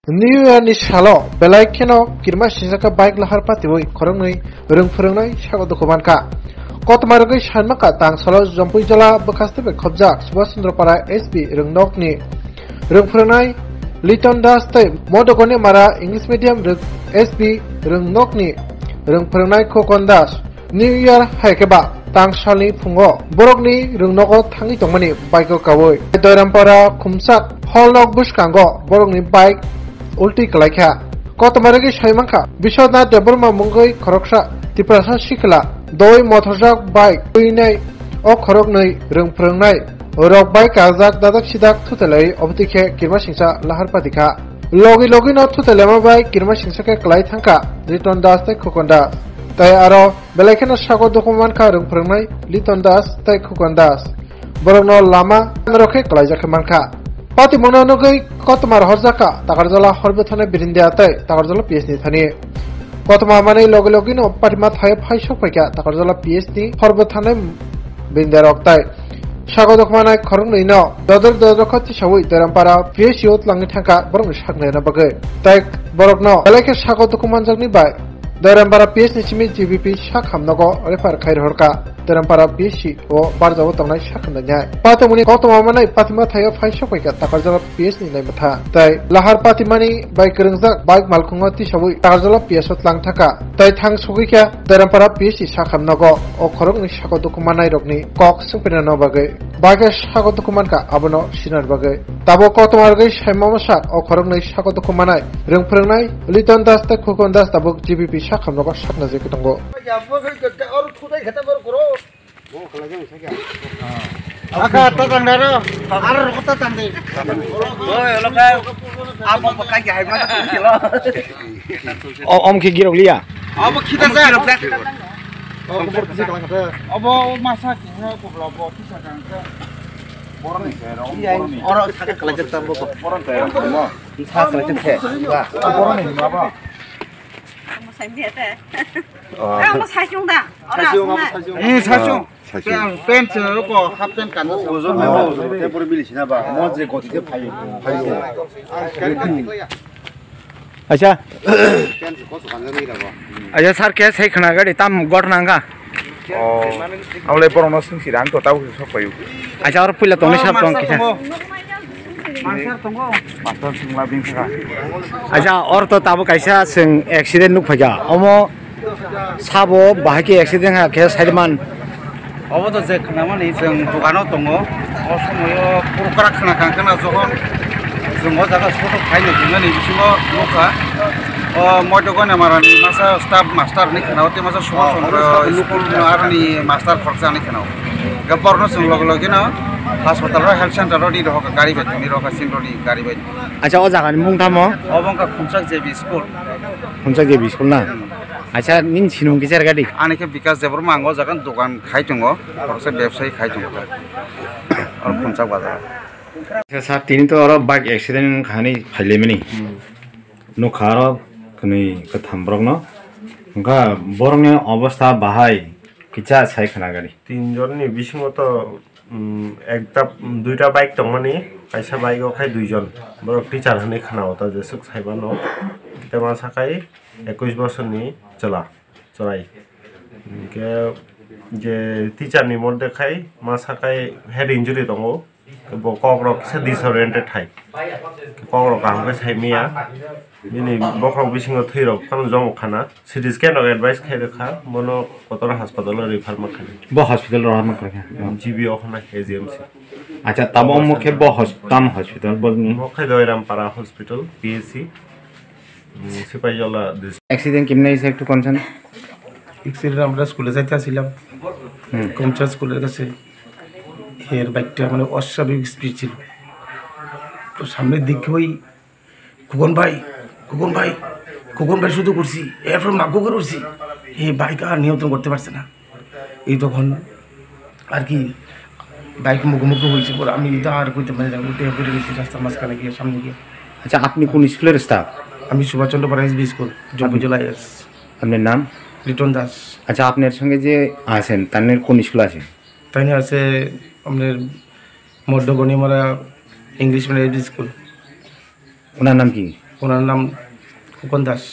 New Year ni shalo belai keno kirma shisaka bike lahar patiwoi khorongni rung phurungnai shago dokumanka kotmargai shanmaka tang salo jampui jala bakaste be khobjak Subhash Chandra Para SB rungnokni rung phurungnai Liton Das tai modogone mara English medium rung SB rungnokni rung phurungnai Khokon Das New Year haikeba tang shalni phungo borokni rungnogo thangi tongmani bike kawoi Doirampara khumsak holnok buskango borokni bike ulti kalaikha kotmaragi shaimangkha Bishwadnath Deborma mungoi khoroksa tiprasa shikla doi motorjak bike tuinai o khorognai rung phurungnai rok bike kajak dadak sidak thutelai obtikhe kirma singsa lahar patika logi no thutelema bai kirma singsa ke klai thangka Liton Das tai Khokon Das tai aro belaikena sago dokuman kha rung phurungnai Liton Das tai Khokon Das borokno lama rokhe klaijak mankha Pati mononogai kotmar horjaka takarjala horbethane birindia tai takarjala PhD thani kotma mane logi no patima thai phaisok paika takarjala PhD horbethane birindia roktai sagodok manai khorongni no dodor khoti sawui Doirampara PhD otlangi thangka borok sakne na bagai tai borokno belaike sagodok manjakni bai Doirampara PhD chimi GBP sakhamnago refer khair horka Doirampara PhD o barjawo tangnai sakhamna nyai patimuni kotma manai patima thai phaisok paika takarjala PhD nai matha tai lahar patimani bai kringjak bike malkhungo ti sawui takarjala PhD otlang thaka tai thang sugikya Doirampara PhD sakhamnago o khorokni sagodok manai rokni kok sungpina no bagai bage sagodok manka abono sinar bagai tabo kotmargai saimamasa o khorokni sagodok manai rung phurungnai Liton Das tai Khokon Das tabo GBP sakhamnago sakna je kitongo Aka tatang daro, arar ko tatang di. Oi, lo kay amo pakai hay mana kilo. Om ki girok liya. Amo kita sa. Amo masak ni ko lobo kita kan ka. Boron ni pero. Oro sakit kelajat tambo boron pero. Bisa kelajat ke. Boron ni apa? Amo sai biete. Amo sai chung da. 사숑. 팬츠 놓고 합된 간도 오ዞ 메모 대보리 밀리시나 봐. 뭐지 거기에 파요. Acha 팬츠 거스 간다니라고. acha sar ke sai khana gadi tam gornanga Aule porono sing sirang to tau sopayu. acha or pula tong sap tong kisa Master sing labing saka. acha or to tabu kaisa sing accident nuk phaja omo sabo bahaki accident ha ke saidman 어버도 제 그나마니 좀 두가노 동어 어서모요 프로카라 크나 강카나 저건 좀 어자가 소도 파이는 중간에 비시고 놓가 모토고나 마라니 마사 스타프 마스터니 크나오테 마사 소모 스쿨 아라니 마스터 खर्चा니 크나오 गबरनो जों लगलगिना हास्पाताल र health centre ready रह गाडी बेतनि रका सिनरडी गाडी बेत acha o jaga ni mungtamo अबंका खुमसाक जेबी school humsa ge biskul na acha nin sinum kijar gadi आनेके विकास जेबर मांगो जागन दुकान खाइ दङो खरसे व्यवसायी खाइ दङो और खुमसाक बाजार acha sar tini to or bike accident khani phailemani no kharo kuni katham brogno unka borone অবস্থা bahai kicha sai khana gadi তিনজননি বিসিমত একটা দুইটা বাইক দংমানি কাইসা বাইক খাই দুইজন বড় টিচার হনে খানাওতা যে সুখ সাইবানো তেমা সাকাই 21 বছরনি চলাই কে যে টিচারনি মধ্যে খাই মা সাকাই হেড ইনজুরি দङ বকরক সে ডিসঅরিয়েন্টেড থাই বকরক আমকে সাইমিয়া দিনি বকরক বিসিङ থৈরক কান জং খানা সিটি স্ক্যান অর এডভাইস খাই দেখা মনো কতরা হাসপাতাল রিফার মাখানি bo hospital ro ma kra GB ওখানে AGMC acha tabo mukhe bo hospital bojni মখাই Doirampara hospital PSC Sepahijala accident kimne is একটু কোনছেন এক্সিডেন্ট আমরা স্কুলে যাইতে আসছিলাম কমচা স্কুলের কাছে এর বাইকটা মানে অস্বাভাবিক স্পিড ছিল তো সামনের দিকে ওই খোকন ভাই শুধু করছি এরপর মাগো করছি এই বাইক আর নিয়ন্ত্রণ করতে পারছে না এই তখন আর কি বাইক মুখোমুখি হয়েছে পরে আমি এটা আর করতে পারি না উঠে পড়ে গেছি রাস্তার মাঝখানে গিয়ে সামনে গিয়ে acha apni কোন স্কুলের স্টাফ আমি সুভাষ চন্দ্র পারা এসবি স্কুল জম্মু জেলায় আপনার নাম লিটন দাস আচ্ছা আপনার সঙ্গে যে আছেন তার কোন স্কুল আছে তাই না আছে আপনার মধ্যগণিমারা ইংলিশ মিডিয়াম স্কুল ওনার নাম কি ওনার নাম খোকন দাস।